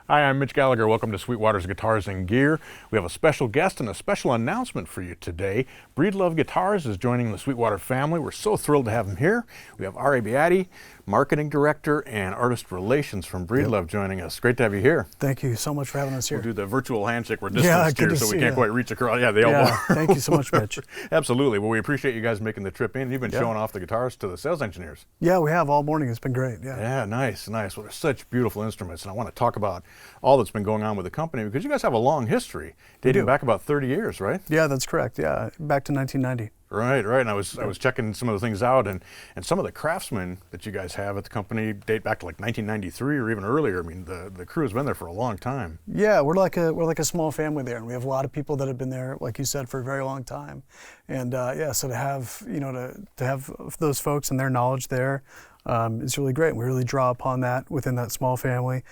Hi, I'm Mitch Gallagher. Welcome to Sweetwater's Guitars and Gear. We have a special guest and a special announcement for you today. Breedlove Guitars is joining the Sweetwater family. We're so thrilled to have him here. We have R.A. Beatty, Marketing Director and Artist Relations from Breedlove, joining us. Great to have you here. Thank you so much for having us here. We'll do the virtual handshake. We're distanced here, so we can't quite reach across. Yeah, the elbow. Thank you so much, Mitch. Absolutely. Well, we appreciate you guys making the trip in. You've been showing off the guitars to the sales engineers. Yeah, we have all morning. It's been great. Yeah, nice. Well, they're such beautiful instruments, and I want to talk about all that's been going on with the company because you guys have a long history, dating back about 30 years, right? Yeah, that's correct. Yeah, back to 1990. Right. And I was checking some of the things out, and some of the craftsmen that you guys have at the company date back to like 1993 or even earlier. I mean, the crew has been there for a long time. Yeah, we're like a small family there, and we have a lot of people that have been there, like you said, for a very long time. And so to have to have those folks and their knowledge there is really great. We really draw upon that within that small family,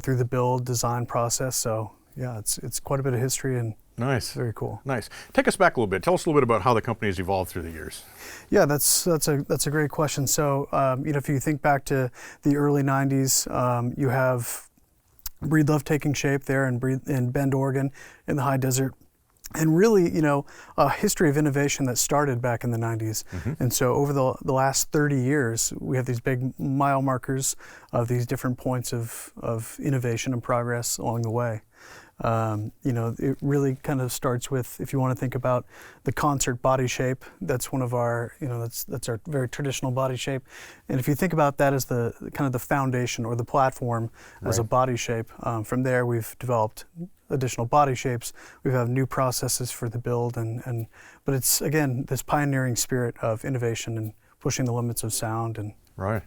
through the build design process. So yeah, it's quite a bit of history and. Nice. Very cool. Nice. Take us back a little bit. Tell us a little bit about how the company has evolved through the years. Yeah, that's a great question. So, if you think back to the early 90s, you have Breedlove taking shape there in Bend, Oregon, in the high desert. And really, a history of innovation that started back in the 90s. And so over the last 30 years, we have these big mile markers of these different points of innovation and progress along the way. It really kind of starts with, if you want to think about the concert body shape, that's one of our, that's our very traditional body shape. And if you think about that as the kind of the foundation or the platform as a body shape, from there we've developed additional body shapes. We have new processes for the build, but it's, again, this pioneering spirit of innovation and pushing the limits of sound and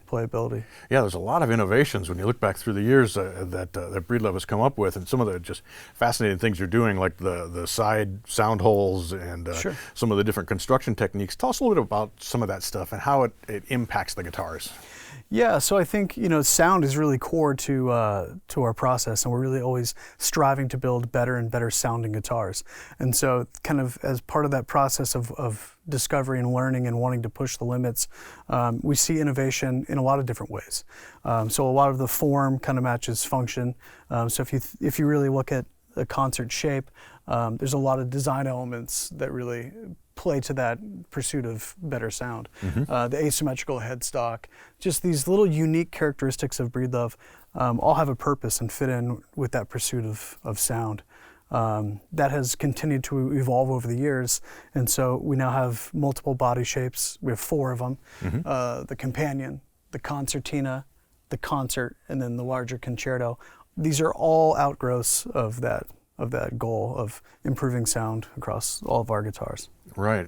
playability. Yeah, there's a lot of innovations when you look back through the years that Breedlove has come up with, and some of the just fascinating things you're doing, like the side sound holes and some of the different construction techniques. Tell us a little bit about some of that stuff and how it impacts the guitars. Yeah, so I think sound is really core to our process, and we're really always striving to build better and better sounding guitars. And so, kind of as part of that process of discovery and learning and wanting to push the limits, we see innovation in a lot of different ways. So a lot of the form kind of matches function. So if you really look at a concert shape, there's a lot of design elements that really play to that pursuit of better sound. The asymmetrical headstock, just these little unique characteristics of Breedlove all have a purpose and fit in with that pursuit of sound. That has continued to evolve over the years, and so we now have multiple body shapes. We have 4 of them: the companion, the concertina, the concert, and then the larger concerto. These are all outgrowths of that goal of improving sound across all of our guitars. Right.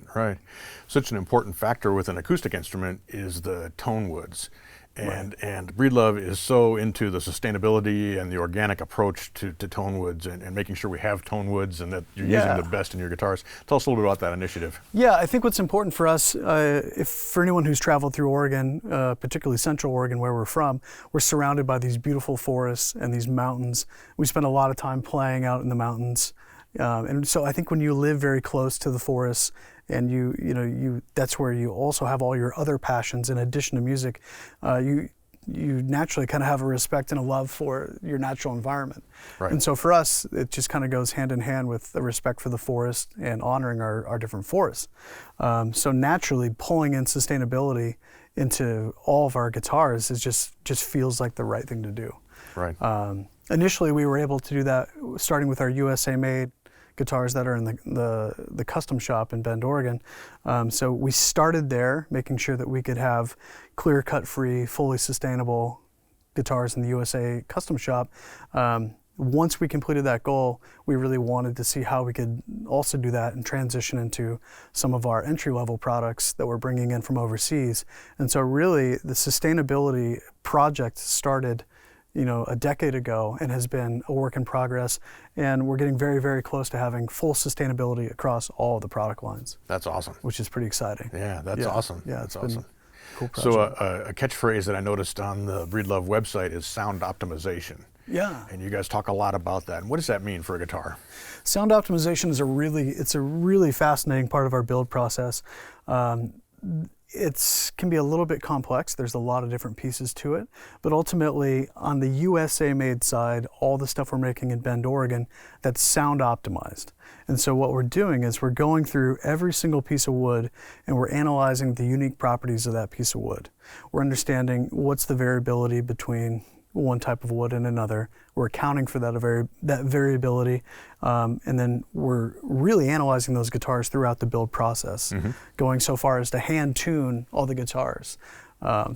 Such an important factor with an acoustic instrument is the tonewoods. And Breedlove is so into the sustainability and the organic approach to tonewoods and making sure we have tonewoods and that you're using the best in your guitars. Tell us a little bit about that initiative. Yeah, I think what's important for us, for anyone who's traveled through Oregon, particularly Central Oregon where we're from, we're surrounded by these beautiful forests and these mountains. We spend a lot of time playing out in the mountains. And so I think when you live very close to the forests, and you that's where you also have all your other passions in addition to music. You naturally kind of have a respect and a love for your natural environment. And so for us, it just kind of goes hand in hand with the respect for the forest and honoring our different forests. So naturally, pulling in sustainability into all of our guitars is just feels like the right thing to do. Initially, we were able to do that starting with our USA-made guitars that are in the custom shop in Bend, Oregon. So we started there, making sure that we could have clear-cut free, fully sustainable guitars in the USA custom shop. Once we completed that goal, we really wanted to see how we could also do that and transition into some of our entry-level products that we're bringing in from overseas. And so really, the sustainability project started a decade ago and has been a work in progress, and we're getting very, very close to having full sustainability across all of the product lines. That's awesome. Which is pretty exciting. Yeah, that's awesome. Yeah, it's awesome. Cool project. So a catchphrase that I noticed on the Breedlove website is sound optimization. Yeah. And you guys talk a lot about that. And what does that mean for a guitar? Sound optimization is a really fascinating part of our build process. it can be a little bit complex. There's a lot of different pieces to it, but ultimately on the USA made side, all the stuff we're making in Bend, Oregon, that's sound optimized. And so what we're doing is we're going through every single piece of wood and we're analyzing the unique properties of that piece of wood. We're understanding what's the variability between one type of wood and another. We're accounting for that variability, and then we're really analyzing those guitars throughout the build process, going so far as to hand tune all the guitars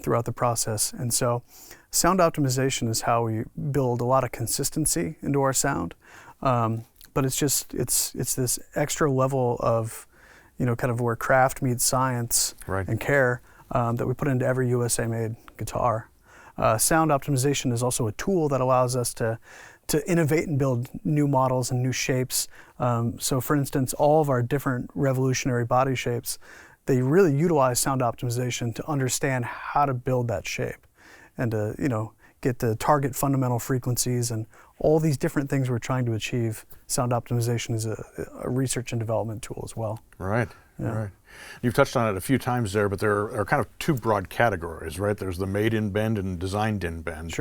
throughout the process. And so sound optimization is how we build a lot of consistency into our sound, but it's this extra level of, kind of where craft meets science and care that we put into every USA made guitar. Sound optimization is also a tool that allows us to innovate and build new models and new shapes. So for instance, all of our different revolutionary body shapes, they really utilize sound optimization to understand how to build that shape and to, get the target fundamental frequencies and all these different things we're trying to achieve. Sound optimization is a research and development tool as well. Right. You've touched on it a few times there, but there are kind of two broad categories, right? There's the made in Bend and designed in Bend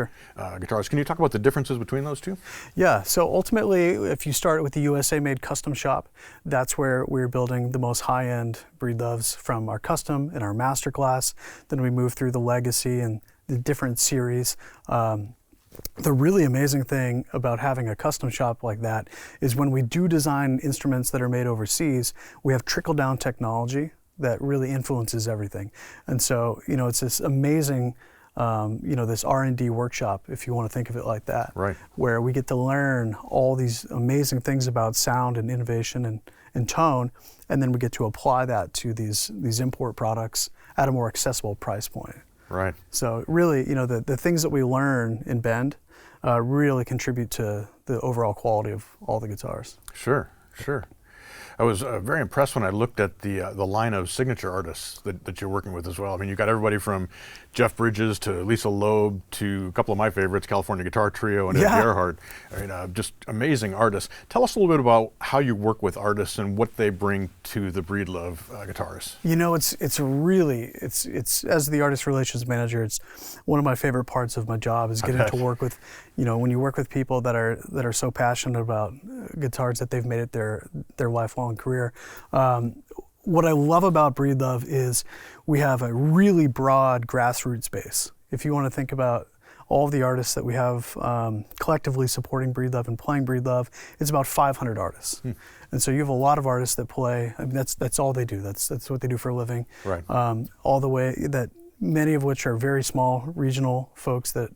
guitars. Can you talk about the differences between those two? Yeah, so ultimately, if you start with the USA made custom shop, that's where we're building the most high-end Breedloves from our custom and our master class. Then we move through the legacy and the different series. The really amazing thing about having a custom shop like that is when we do design instruments that are made overseas, we have trickle-down technology that really influences everything. And so, it's this amazing, this R&D workshop, if you want to think of it like that, where we get to learn all these amazing things about sound and innovation and tone, and then we get to apply that to these import products at a more accessible price point. Right. So really, the things that we learn in Bend really contribute to the overall quality of all the guitars. Sure. I was very impressed when I looked at the line of signature artists that you're working with as well. I mean, you've got everybody from Jeff Bridges to Lisa Loeb to a couple of my favorites, California Guitar Trio and Ed Gerhardt. I mean, just amazing artists. Tell us a little bit about how you work with artists and what they bring to the Breedlove guitars. It's as the artist relations manager, it's one of my favorite parts of my job is getting to work with, when you work with people that are so passionate about guitars that they've made it their lifelong career. What I love about Breedlove is we have a really broad grassroots base. If you want to think about all of the artists that we have collectively supporting Breedlove and playing Breedlove, it's about 500 artists. And so you have a lot of artists that play. I mean, that's all they do. That's what they do for a living. Right. All the way that many of which are very small regional folks that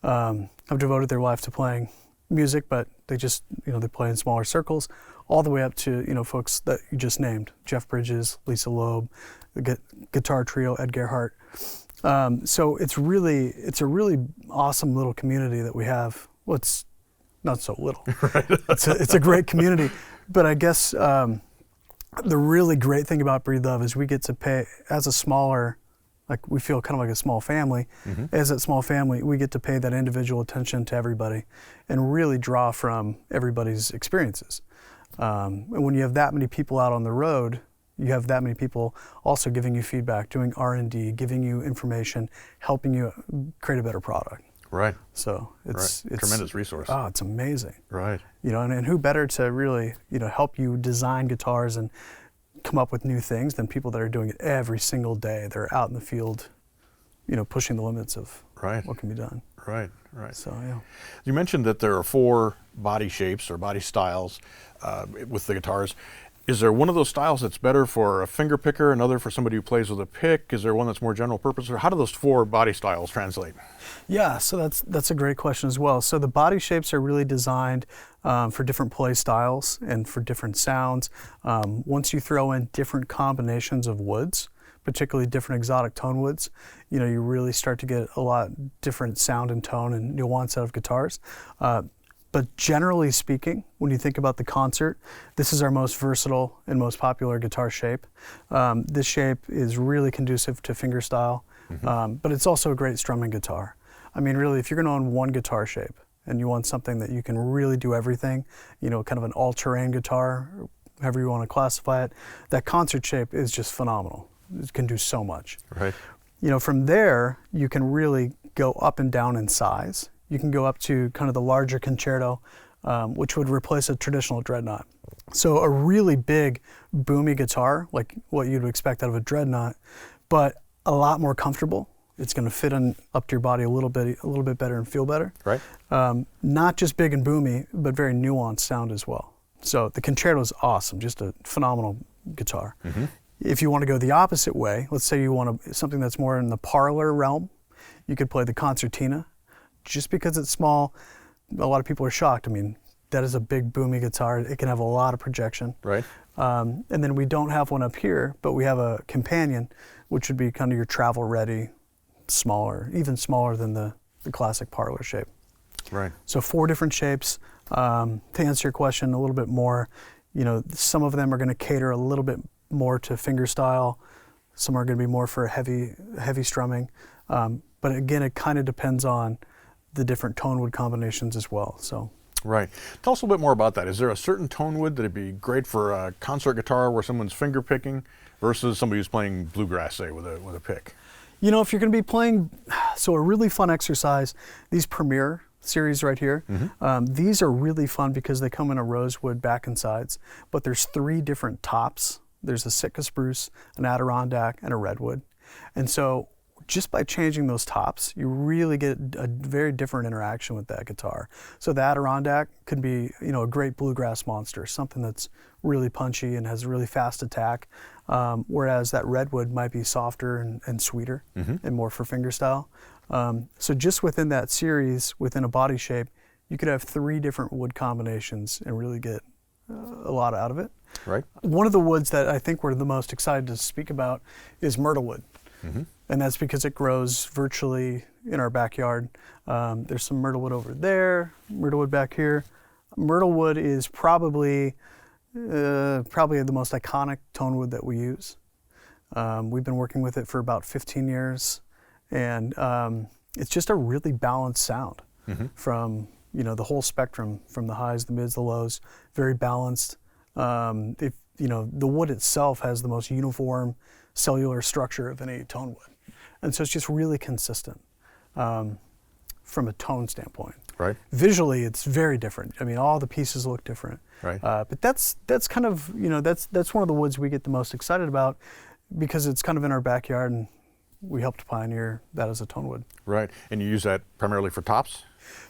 have devoted their life to playing music, but they just they play in smaller circles, all the way up to folks that you just named, Jeff Bridges, Lisa Loeb, the Guitar Trio, Ed Gerhardt. So it's a really awesome little community that we have. Well, it's not so little. Right. It's a great community, but I guess the really great thing about Breedlove is we get to pay as a smaller. Like we feel kind of like a small family. As that small family, we get to pay that individual attention to everybody and really draw from everybody's experiences. And when you have that many people out on the road, you have that many people also giving you feedback, doing R&D, giving you information, helping you create a better product. Right. So it's tremendous resource. Oh, it's amazing. Right. And who better to really, help you design guitars and come up with new things than people that are doing it every single day. They're out in the field, pushing the limits of what can be done. Right. So, yeah. You mentioned that there are 4 body shapes or body styles with the guitars. Is there one of those styles that's better for a finger picker, another for somebody who plays with a pick? Is there one that's more general purpose? Or how do those 4 body styles translate? Yeah, so that's a great question as well. So the body shapes are really designed for different play styles and for different sounds. Once you throw in different combinations of woods, particularly different exotic tone woods, you really start to get a lot different sound and tone and nuance out of guitars. But generally speaking, when you think about the concert, this is our most versatile and most popular guitar shape. This shape is really conducive to fingerstyle, but it's also a great strumming guitar. I mean, really, if you're going to own one guitar shape and you want something that you can really do everything, kind of an all-terrain guitar, however you want to classify it, that concert shape is just phenomenal. it can do so much. Right. You know, from there, you can really go up and down in size. You can go up to kind of the larger concerto, which would replace a traditional dreadnought. So a really big, boomy guitar, like what you'd expect out of a dreadnought, but a lot more comfortable. It's going to fit up to your body a little bit better and feel better. Right. Not just big and boomy, but very nuanced sound as well. So the concerto is awesome, just a phenomenal guitar. Mm-hmm. If you want to go the opposite way, let's say you want something that's more in the parlor realm, you could play the concertina. Just because it's small, a lot of people are shocked. I mean, that is a big boomy guitar. It can have a lot of projection. Right. And then we don't have one up here, but we have a companion, which would be kind of your travel ready, smaller, even smaller than the classic parlor shape. Right. So 4 different shapes. To answer your question a little bit more, you know, some of them are going to cater a little bit more to finger style. Some are going to be more for heavy strumming. But again, it kind of depends on the different tone wood combinations as well. So. Right. Tell us a little bit more about that. Is there a certain tone wood that'd be great for a concert guitar where someone's finger picking versus somebody who's playing bluegrass, say, with a pick? You know, if you're going to be playing, so a really fun exercise, these Premier series right here, these are really fun because they come in a rosewood back and sides, but there's 3 different tops. There's a Sitka spruce, an Adirondack, and a redwood. And so just by changing those tops, you really get a very different interaction with that guitar. So the Adirondack could be, you know, a great bluegrass monster, something that's really punchy and has a really fast attack, whereas that redwood might be softer and sweeter and more for fingerstyle. So just within that series, within a body shape, you could have 3 different wood combinations and really get a lot out of it. Right. One of the woods that I think we're the most excited to speak about is myrtle wood. And that's because it grows virtually in our backyard. There's some myrtle wood over there, myrtle wood back here. Myrtle wood is probably the most iconic tone wood that we use. We've been working with it for about 15 years, and it's just a really balanced sound from, you know, the whole spectrum, from the highs, the mids, the lows, very balanced. If you know, the wood itself has the most uniform cellular structure of any tone wood. And so it's just really consistent from a tone standpoint. Right. Visually, it's very different. I mean, all the pieces look different. Right. But that's kind of, you know, that's one of the woods we get the most excited about because it's kind of in our backyard and we helped pioneer that as a tone wood. Right. And you use that primarily for tops?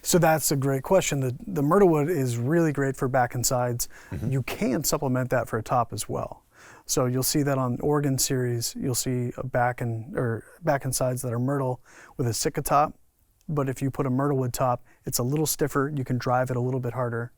So that's a great question. The myrtle wood is really great for back and sides. You can supplement that for a top as well. So you'll see that on Oregon series, you'll see a back and sides that are myrtle with a Sitka top. But if you put a myrtle wood top, it's a little stiffer. You can drive it a little bit harder.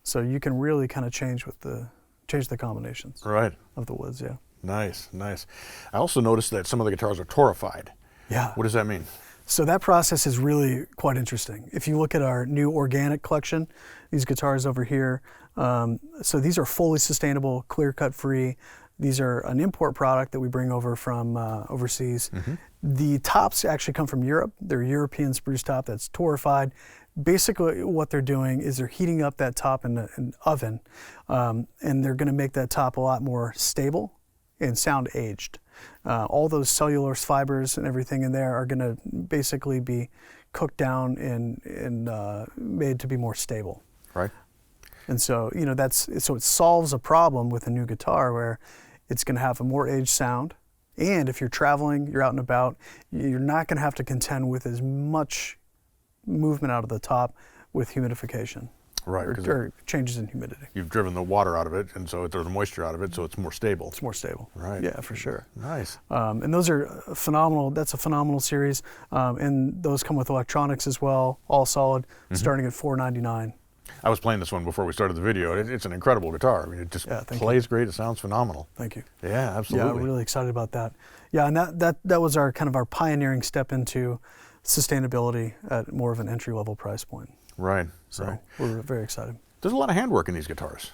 So you can really kind of change the combinations of the woods. Yeah. Nice, nice. I also noticed that some of the guitars are torrefied. Yeah. What does that mean? So that process is really quite interesting. If you look at our new organic collection, these guitars over here, so these are fully sustainable, clear-cut free. These are an import product that we bring over from overseas. The tops actually come from Europe. They're European spruce top that's torrefied. Basically what they're doing is they're heating up that top in an oven, and they're gonna make that top a lot more stable and sound aged. All those cellulose fibers and everything in there are gonna basically be cooked down and made to be more stable. Right. And so, you know, so it solves a problem with a new guitar where it's gonna have a more aged sound. And if you're traveling, you're out and about, you're not gonna have to contend with as much movement out of the top with humidification. Right. Or changes in humidity. You've driven the water out of it, and so there's moisture out of it, so it's more stable. It's more stable. Right. Yeah, for sure. Nice. And those are phenomenal. That's a phenomenal series. And those come with electronics as well, all solid, starting at $499. I was playing this one before we started the video. It's an incredible guitar. I mean, it just plays great. It sounds phenomenal. Thank you. Yeah, absolutely. Yeah, I'm really excited about that. Yeah, and that was our kind of our pioneering step into sustainability at more of an entry-level price point. Right. So right. we're very excited. There's a lot of handwork in these guitars.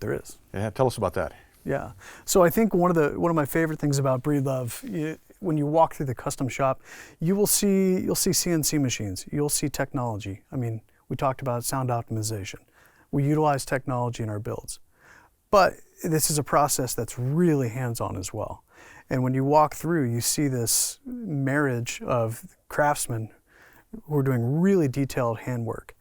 There is. Yeah, tell us about that. Yeah. So I think one of my favorite things about Breedlove, when you walk through the custom shop, you'll see CNC machines. You'll see technology. I mean, we talked about sound optimization. We utilize technology in our builds. But this is a process that's really hands-on as well. And when you walk through, you see this marriage of craftsmen who are doing really detailed handwork,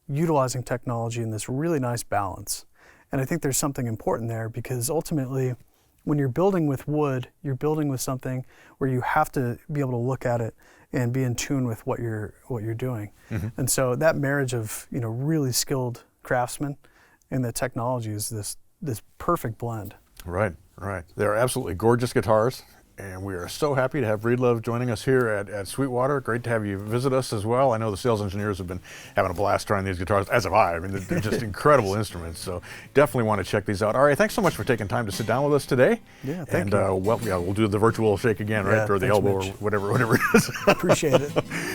utilizing technology in this really nice balance. And I think there's something important there, because ultimately, when you're building with wood, you're building with something where you have to be able to look at it and be in tune with what you're doing. Mm-hmm. And so that marriage of, you know, really skilled craftsmen and the technology is this perfect blend. Right, right. They're absolutely gorgeous guitars, and we are so happy to have Breedlove joining us here at Sweetwater. Great to have you visit us as well. I know the sales engineers have been having a blast trying these guitars, as have I. I mean, they're just incredible instruments, so definitely want to check these out. All right, thanks so much for taking time to sit down with us today. Yeah, thank you. Well, yeah, we'll do the virtual shake again, right? Yeah, or the elbow, Mitch. or whatever it is. Appreciate it.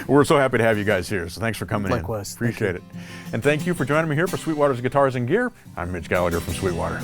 We're so happy to have you guys here, so thanks for coming Likewise. in. Appreciate it. And thank you for joining me here for Sweetwater's Guitars and Gear. I'm Mitch Gallagher from Sweetwater.